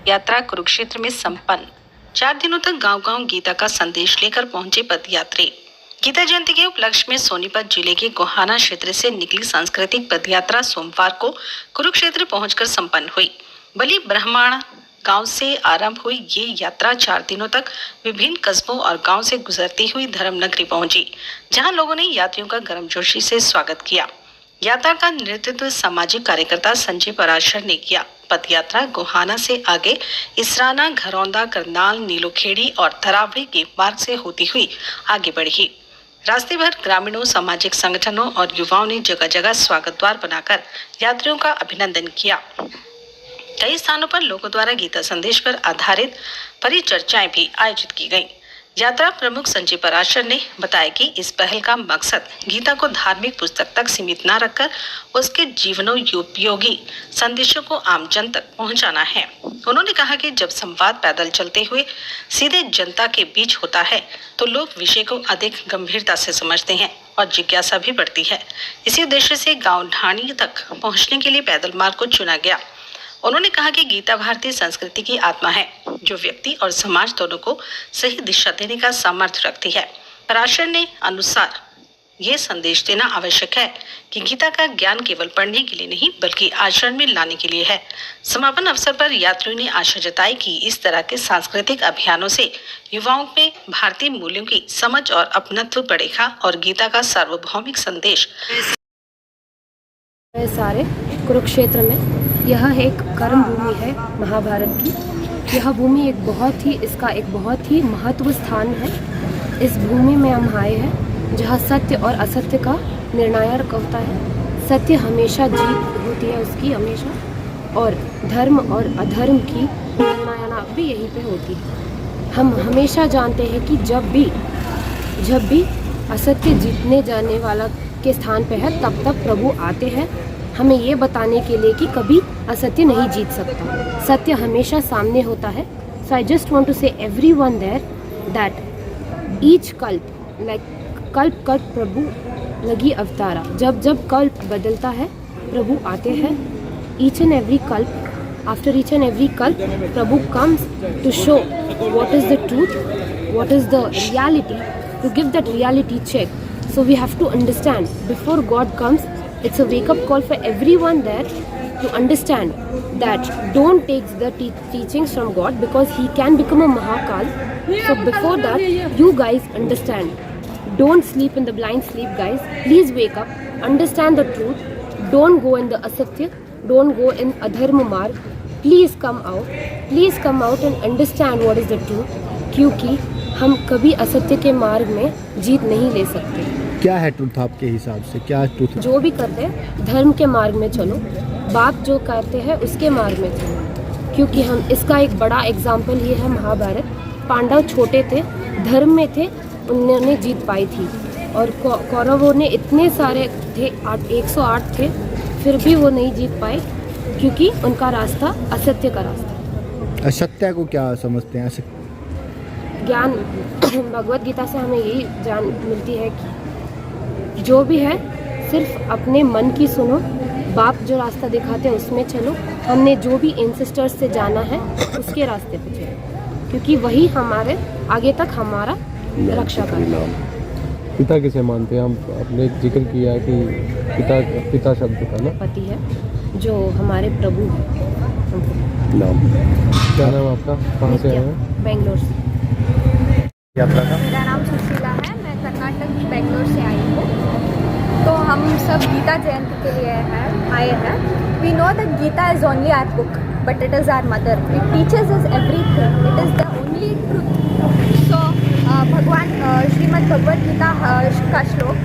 यात्रा कुरुक्षेत्र में संपन्न। 4 दिनों तक गांव-गांव गीता का संदेश लेकर पहुंचे पदयात्री। गीता जयंती के उपलक्ष्य में सोनीपत जिले के गोहाना क्षेत्र से निकली सांस्कृतिक पदयात्रा सोमवार को कुरुक्षेत्र पहुंचकर संपन्न हुई। बलि ब्राह्मण गांव से आरंभ हुई ये यात्रा 4 दिनों तक विभिन्न कस्बों और गांव से गुजरती हुई धर्मनगरी पहुंची, जहां लोगों ने यात्रियों का गर्मजोशी से स्वागत किया। यात्रा का नेतृत्व सामाजिक कार्यकर्ता संजय पराशर ने किया। पदयात्रा गोहाना से आगे इसराना, घरौंदा, करनाल, नीलोखेड़ी और तरावड़ी के मार्ग से होती हुई आगे बढ़ी। रास्ते भर ग्रामीणों, सामाजिक संगठनों और युवाओं ने जगह जगह स्वागत द्वार बनाकर यात्रियों का अभिनंदन किया। कई स्थानों पर लोगों द्वारा गीता संदेश पर आधारित परिचर्चाएं भी आयोजित की गईं। यात्रा प्रमुख संजय पराशर ने बताया कि इस पहल का मकसद गीता को धार्मिक पुस्तक तक सीमित न रखकर उसके जीवनोपयोगी संदेशों को आम जन तक पहुंचाना है। उन्होंने कहा कि जब संवाद पैदल चलते हुए सीधे जनता के बीच होता है तो लोग विषय को अधिक गंभीरता से समझते हैं और जिज्ञासा भी बढ़ती है। इसी उद्देश्य से गांव ढाणी तक पहुंचने के लिए पैदल मार्ग को चुना गया। उन्होंने कहा कि गीता भारतीय संस्कृति की आत्मा है, जो व्यक्ति और समाज दोनों को सही दिशा देने का सामर्थ्य रखती है। पराशर ने अनुसार ये संदेश देना आवश्यक है कि गीता का ज्ञान केवल पढ़ने के लिए नहीं बल्कि आचरण में लाने के लिए है। समापन अवसर पर यात्रियों ने आशा जताई कि इस तरह के सांस्कृतिक अभियानों से युवाओं में भारतीय मूल्यों की समझ और अपनत्व बढ़ेगा और गीता का सार्वभौमिक संदेश सारे कुरुक्षेत्र में यह एक कर्म भूमि है महाभारत की। यह भूमि इसका एक बहुत ही महत्व स्थान है। इस भूमि में हम आए हैं जहाँ सत्य और असत्य का निर्णायक होता है। सत्य हमेशा जीत होती है उसकी हमेशा, और धर्म और अधर्म की निर्णायक भी यहीं पे होती है। हम हमेशा जानते हैं कि जब भी असत्य जीतने जाने वाला के स्थान पे है तब प्रभु आते हैं हमें ये बताने के लिए कि कभी असत्य नहीं जीत सकता, सत्य हमेशा सामने होता है। सो आई जस्ट वांट टू से एवरीवन देयर दैट ईच कल्प प्रभु लगी अवतारा। जब कल्प बदलता है प्रभु आते हैं। Each and every kalpa, after each and every kalpa Prabhu comes to show what is the truth, what is the reality, to give that reality check. So we have to understand before God comes, it's a wake-up call for everyone there to understand that don't take the teachings from God because He can become a Mahakal. So before that, you guys understand. Don't sleep in the blind sleep, guys. Please wake up, understand the truth. Don't go in the asatya. Don't go in adharma marg. Please come out and understand what is the truth. क्योंकि हम कभी असत्य के मार्ग में जीत नहीं ले सकते। क्या है ट्रूथ आपके हिसाब से? क्या ट्रूथ? जो भी करते हैं धर्म के मार्ग में चलो, बाप जो करते हैं उसके मार्ग में चलो। क्योंकि हम इसका एक बड़ा एग्जाम्पल ये है महाभारत। पांडव छोटे थे, धर्म में थे, उन्होंने जीत पाई थी। और कौरवों ने इतने सारे थे, 108 थे, फिर भी वो नहीं जीत पाए क्योंकि उनका रास्ता असत्य का रास्ता। असत्य को क्या समझते हैं? ज्ञान भगवत गीता से हमें यही जान मिलती है कि जो भी है सिर्फ अपने मन की सुनो, बाप जो रास्ता दिखाते हैं उसमें चलो। हमने जो भी एंसेस्टर्स से जाना है उसके रास्ते पे चलो, क्योंकि वही हमारे आगे तक हमारा रक्षा करना है। पिता किसे मानते हैं? हम आपने जिक्र किया है कि पिता शब्द का ना पति है जो हमारे प्रभु हैं। नाम क्या नाम आपका? कहाँ से आए हैं? बेंगलोर से। यात्रा का मेरा नाम सुशीला है, मैं कर्नाटक बेंगलोर से आई हूँ। तो हम सब गीता जयंती के लिए आए हैं। We know that Gita is only our book but it is our mother. It teaches us everything. It is the only truth. So Bhagwan Shrimad Bhagavad Gita का श्लोक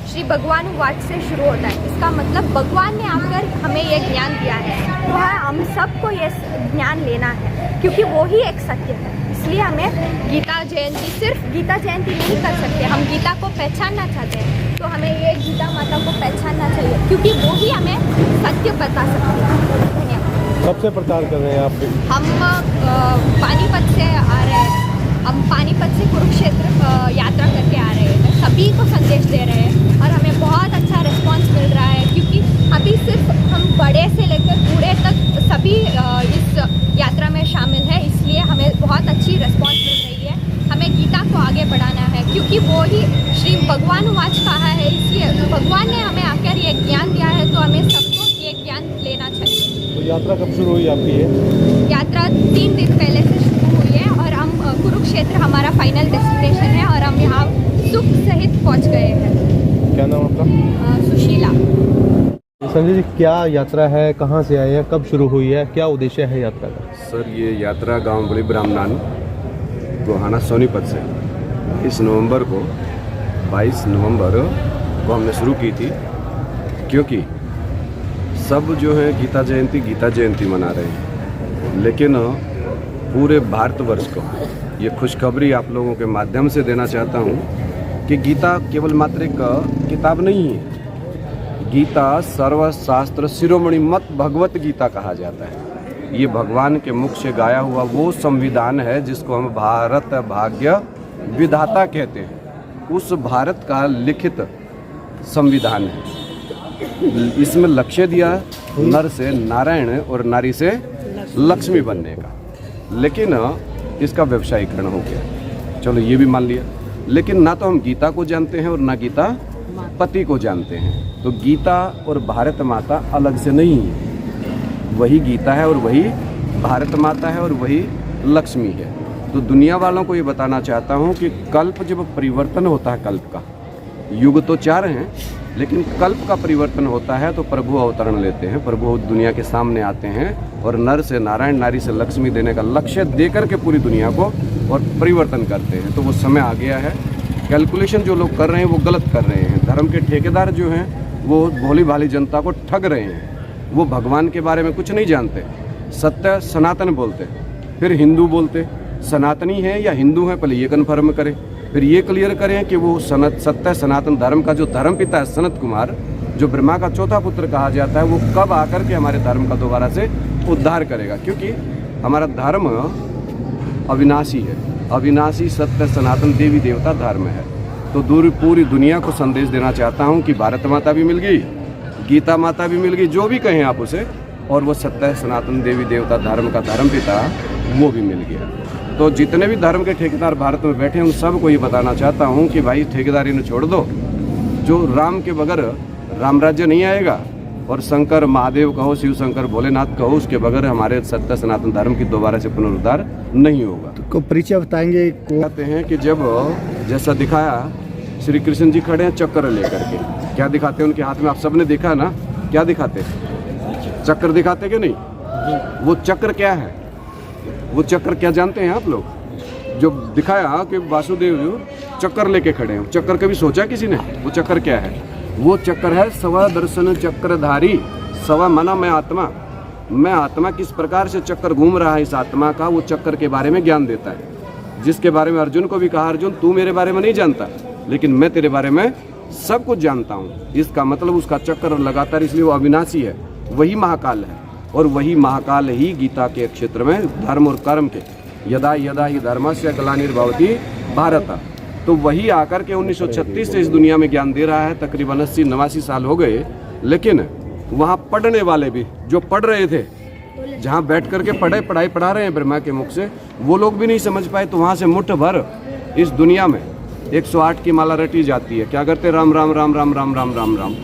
श्री भगवान वाच से शुरू होता है। इसका मतलब भगवान ने आकर हमें ये ज्ञान दिया है, तो हम सबको ये ज्ञान लेना है क्योंकि वो ही एक सत्य है। इसलिए हमें गीता जयंती, सिर्फ गीता जयंती नहीं कर सकते। हम गीता को पहचानना चाहते हैं तो हमें ये गीता माता को पहचानना चाहिए क्योंकि वो ही हमें सत्य बता सकती है। धन्यवाद। कब से प्रचार कर रहे हैं आप? हम पानीपत से आ रहे हैं। हम पानीपत से कुरुक्षेत्र यात्रा करके आ रहे हैं। सभी को संदेश दे रहे हैं और हमें बहुत अच्छा रिस्पांस मिल रहा है क्योंकि अभी सिर्फ हम बड़े से लेकर बूढ़े तक सभी इस भगवान ने हमें आकर ये ज्ञान दिया है, तो हमें सबको ये ज्ञान लेना चाहिए। तो यात्रा कब शुरू हुई आपकी ये? यात्रा 3 दिन पहले से शुरू हुई है और हम कुरुक्षेत्र हमारा फाइनल डेस्टिनेशन है और हम यहाँ सुख सहित पहुँच गए हैं। क्या नाम आपका? सुशीला। संजय जी, क्या यात्रा है, कहाँ से आए हैं, कब शुरू हुई है, क्या उद्देश्य है यात्रा का? सर, ये यात्रा गांव बड़ी ब्राह्मणान गोहाना सोनीपत से इस नवंबर को 22 नवंबर को हमने शुरू की थी, क्योंकि सब जो है गीता जयंती मना रहे हैं, लेकिन पूरे भारतवर्ष को ये खुशखबरी आप लोगों के माध्यम से देना चाहता हूँ कि गीता केवल मात्र एक किताब नहीं है। गीता सर्वशास्त्र शिरोमणि मत भगवत गीता कहा जाता है। ये भगवान के मुख से गाया हुआ वो संविधान है जिसको हम भारत भाग्य विधाता कहते हैं। उस भारत का लिखित संविधान है। इसमें लक्ष्य दिया नर से नारायण और नारी से लक्ष्मी बनने का, लेकिन इसका व्यवसायीकरण हो गया। चलो ये भी मान लिया, लेकिन ना तो हम गीता को जानते हैं और ना गीता पति को जानते हैं। तो गीता और भारत माता अलग से नहीं है, वही गीता है और वही भारत माता है और वही लक्ष्मी है। तो दुनिया वालों को ये बताना चाहता हूँ कि कल्प जब परिवर्तन होता है, कल्प का युग तो 4 हैं, लेकिन कल्प का परिवर्तन होता है तो प्रभु अवतरण लेते हैं। प्रभु दुनिया के सामने आते हैं और नर से नारायण, नारी से लक्ष्मी देने का लक्ष्य दे करके पूरी दुनिया को और परिवर्तन करते हैं। तो वो समय आ गया है। कैलकुलेशन जो लोग कर रहे हैं वो गलत कर रहे हैं। धर्म के ठेकेदार जो हैं वो भोली भाली जनता को ठग रहे हैं। वो भगवान के बारे में कुछ नहीं जानते। सत्य सनातन बोलते, फिर हिंदू बोलते। सनातनी है या हिंदू है, पहले ये कन्फर्म करें, फिर ये क्लियर करें कि वो सत्य सनातन धर्म का जो धर्म पिता है सनत कुमार, जो ब्रह्मा का चौथा पुत्र कहा जाता है, वो कब आकर के हमारे धर्म का दोबारा से उद्धार करेगा। क्योंकि हमारा धर्म अविनाशी है, अविनाशी सत्य सनातन देवी देवता धर्म है। तो पूरी दुनिया को संदेश देना चाहता हूँ कि भारत माता भी मिल गई, गीता माता भी मिल गई, जो भी कहें आप उसे, और वो सत्य सनातन देवी देवता धर्म का धर्म पिता वो भी मिल गया। तो जितने भी धर्म के ठेकेदार भारत में बैठे हैं उन सबको ये बताना चाहता हूँ कि भाई ठेकेदारी ने छोड़ दो। जो राम के बगैर राम राज्य नहीं आएगा, और शंकर महादेव कहो, शिव शंकर भोलेनाथ कहो, उसके बगैर हमारे सत्य सनातन धर्म की दोबारा से पुनरुद्धार नहीं होगा। को परिचय बताएंगे कहते हैं कि जब जैसा दिखाया श्री कृष्ण जी खड़े हैं चक्कर लेकर के, क्या दिखाते हैं उनके हाथ में? आप सबने देखा ना, क्या दिखाते? चक्कर दिखाते कि नहीं? वो चक्र क्या है? वो चक्र क्या जानते हैं आप लोग? जो दिखाया कि वासुदेव चक्कर लेके खड़े हैं, चक्कर कभी सोचा किसी ने? वो चक्कर क्या है? वो चक्कर है सवा दर्शन चक्रधारी, सवा मना मैं आत्मा। मैं आत्मा किस प्रकार से चक्कर घूम रहा है, इस आत्मा का वो चक्कर के बारे में ज्ञान देता है। जिसके बारे में अर्जुन को भी कहा, अर्जुन तू मेरे बारे में नहीं जानता, लेकिन मैं तेरे बारे में सब कुछ जानता हूँ। इसका मतलब उसका चक्कर लगातार, इसलिए वो अविनाशी है, वही महाकाल है। और वही महाकाल ही गीता के क्षेत्र में धर्म और कर्म के यदा यदा ही धर्मस्य ग्लानिर्भवति भारत, तो वही आकर के 1936 से इस दुनिया में ज्ञान दे रहा है। तकरीबन 80-89 साल हो गए, लेकिन वहाँ पढ़ने वाले भी जो पढ़ रहे थे, जहाँ बैठ करके पढ़ाई पढ़ा रहे हैं ब्रह्मा के मुख से, वो लोग भी नहीं समझ पाए। तो वहाँ से मुट्ठ भर इस दुनिया में 108 की माला रटी जाती है। क्या करते? राम राम राम राम राम राम राम राम।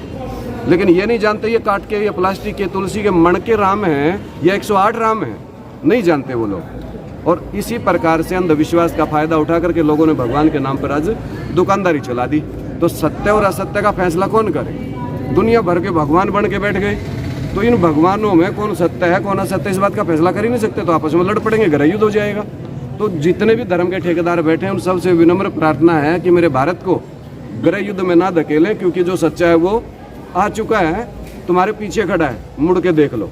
लेकिन ये नहीं जानते ये काट के, ये प्लास्टिक के तुलसी के मण के राम हैं या 108 राम हैं, नहीं जानते वो लोग। और इसी प्रकार से अंधविश्वास का फायदा उठा करके लोगों ने भगवान के नाम पर आज दुकानदारी चला दी। तो सत्य और असत्य का फैसला कौन करे? दुनिया भर के भगवान बन के बैठ गए। तो इन भगवानों में कौन सत्य है कौन असत्य, इस बात का फैसला कर ही नहीं सकते। तो आपस में लड़ पड़ेंगे, गृह युद्ध हो जाएगा। तो जितने भी धर्म के ठेकेदार बैठे हैं उन सबसे विनम्र प्रार्थना है कि मेरे भारत को गृह युद्ध में ना धकेलें, क्योंकि जो सच्चा है वो आ चुका है, तुम्हारे पीछे खड़ा है, मुड़ के देख लो।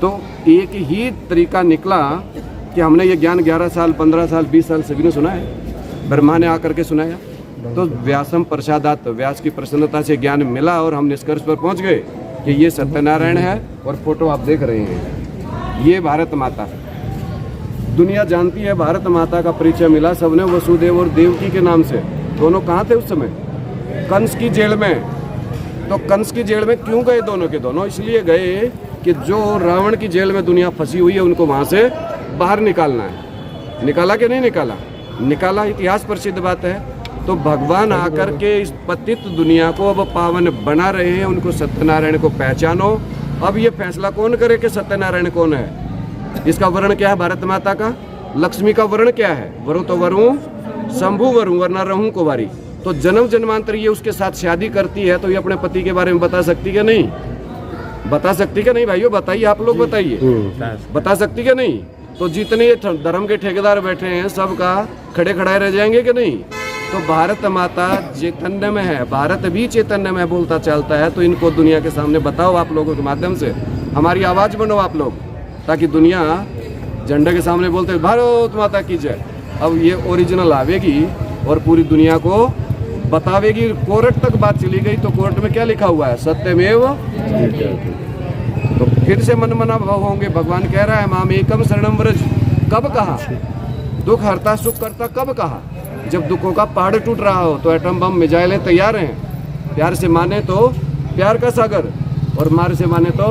तो एक ही तरीका निकला कि हमने ये ज्ञान 11 साल 15 साल 20 साल सभी ने सुना है, ब्रह्मा ने आकर के सुनाया। तो व्यासम प्रसादात, व्यास की प्रसन्नता से ज्ञान मिला और हम निष्कर्ष पर पहुंच गए कि ये सत्यनारायण है। और फोटो आप देख रहे हैं, ये भारत माता। दुनिया जानती है भारत माता का परिचय मिला सबने वसुदेव और देवकी के नाम से। दोनों कहाँ थे उस समय? कंस की जेल में। तो कंस की जेल में क्यों गए दोनों के दोनों? इसलिए गए कि जो रावण की जेल में दुनिया फंसी हुई है उनको वहाँ से बाहर निकालना है। निकाला कि नहीं निकाला? निकाला, इतिहास प्रसिद्ध बात है। तो तो भगवान आकर के इस पतित दुनिया को अब पावन बना रहे हैं। उनको सत्यनारायण को पहचानो। अब ये फैसला कौन करे कि सत्यनारायण कौन है? इसका वर्ण क्या है भारत माता का? लक्ष्मी का वर्ण क्या है? वरु तो वरु, शंभु वरु, वरना रहूं कुंवारी। तो जन्म जन्मांतर ये उसके साथ शादी करती है, तो ये अपने पति के बारे में बता सकती क्या नहीं? बता सकती क्या नहीं भाइयों? बताइए, आप लोग बताइए, बता सकती क्या नहीं? तो जितने ये धर्म के ठेकेदार बैठे हैं सबका खड़े खड़ाए रह जाएंगे कि नहीं? तो भारत माता चैतन्य में है, भारत भी चैतन्य में बोलता चलता है। तो इनको दुनिया के सामने बताओ, आप लोगों के माध्यम से हमारी आवाज़ बनो आप लोग, ताकि दुनिया झंडे के सामने बोलते भारत माता की जय। अब ये ओरिजिनल आवेगी और पूरी दुनिया को बतावेगी। कोर्ट तक बात चली गई तो कोर्ट में क्या लिखा हुआ है? सत्यमेव। तो फिर से मन मना भाव होंगे। भगवान कह रहा है माम एकम शरणम व्रज। कब कहा? दुख हरता सुख करता कब कहा? जब दुखों का पहाड़ टूट रहा हो तो एटम बम मिसाइलें तैयार हैं। प्यार से माने तो प्यार का सागर, और मार से माने तो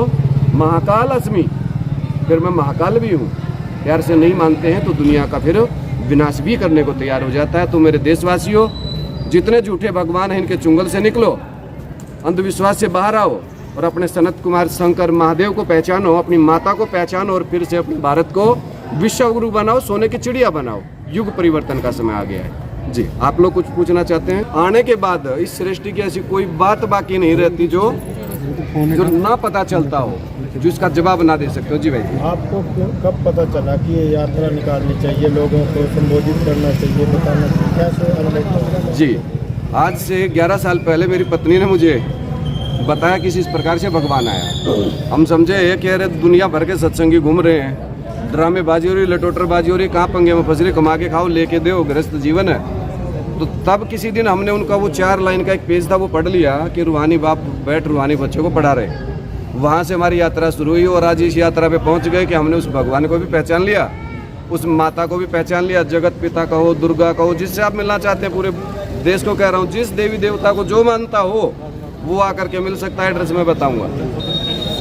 महाकाल अस्मि, फिर मैं महाकाल भी हूँ। प्यार से नहीं मानते हैं तो दुनिया का फिर विनाश भी करने को तैयार हो जाता है। तो मेरे देशवासियों, जितने झूठे भगवान हैं इनके चुंगल से निकलो, अंधविश्वास से बाहर आओ और अपने सनत कुमार शंकर महादेव को पहचानो, अपनी माता को पहचानो और फिर से अपने भारत को विश्व गुरु बनाओ, सोने की चिड़िया बनाओ। युग परिवर्तन का समय आ गया है। जी, आप लोग कुछ पूछना चाहते हैं? आने के बाद इस सृष्टि की ऐसी कोई बात बाकी नहीं रहती जो ना पता चलता हो, जो इसका जवाब ना दे सकते हो। जी भाई, आपको कब पता चला कि ये यात्रा निकालनी चाहिए, लोगों को संबोधित करना चाहिए, बताना चाहिए, कैसे अनुभव? जी, आज से 11 साल पहले मेरी पत्नी ने मुझे बताया कि इस प्रकार से भगवान आया। हम समझे कि अरे दुनिया भर के सत्संगी घूम रहे हैं, ड्रामेबाजी हो रही, लटोटरबाजी हो रही, कहाँ पंगे में फंस रही, कमा के खाओ लेके दो, गृहस्थ जीवन है। तो तब किसी दिन हमने उनका वो 4 लाइन का एक पेज था वो पढ़ लिया कि रूहानी बाप बैठ रूहानी बच्चों को पढ़ा रहे। वहाँ से हमारी यात्रा शुरू हुई और आज इस यात्रा पे पहुँच गए कि हमने उस भगवान को भी पहचान लिया, उस माता को भी पहचान लिया, जगत पिता का हो, दुर्गा का हो, जिससे आप मिलना चाहते हैं। पूरे देश को कह रहा हूँ, जिस देवी देवता को जो मानता हो वो आकर के मिल सकता है। एड्रेस मैं बताऊँगा।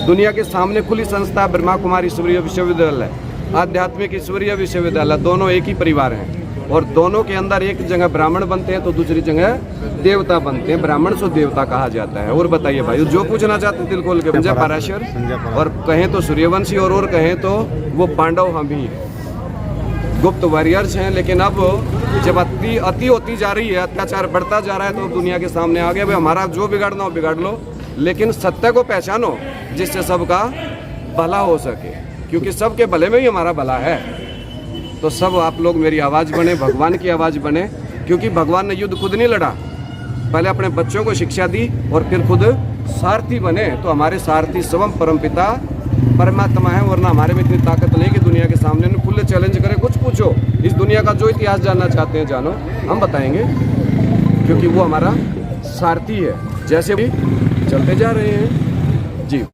दुनिया के सामने खुली संस्था ब्रह्मा कुमारी ईश्वरीय विश्वविद्यालय, आध्यात्मिक ईश्वरीय विश्वविद्यालय, दोनों एक ही परिवार हैं और दोनों के अंदर एक जगह ब्राह्मण बनते हैं तो दूसरी जगह देवता बनते हैं। ब्राह्मण से देवता कहा जाता है। और बताइए भाई, जो पूछना चाहते हैं दिल खोल के। संजय पराशर, और कहें तो सूर्यवंशी, और कहें तो वो पांडव हम ही हैं, गुप्त वॉरियर्स हैं। लेकिन अब जब अति होती जा रही है, अत्याचार बढ़ता जा रहा है, तो दुनिया के सामने आ गया भाई हमारा जो बिगाड़ना हो बिगाड़ लो, लेकिन सत्य को पहचानो जिससे सबका भला हो सके, क्योंकि सबके भले में ही हमारा भला है। तो सब आप लोग मेरी आवाज़ बने, भगवान की आवाज़ बने, क्योंकि भगवान ने युद्ध खुद नहीं लड़ा, पहले अपने बच्चों को शिक्षा दी और फिर खुद सारथी बने। तो हमारे सारथी स्वयं परमपिता परमात्मा है, वरना हमारे में इतनी ताकत नहीं कि दुनिया के सामने खुले चैलेंज करें। कुछ पूछो, इस दुनिया का जो इतिहास जानना चाहते हैं जानो, हम बताएंगे, क्योंकि वो हमारा सारथी है। जैसे भी चलते जा रहे हैं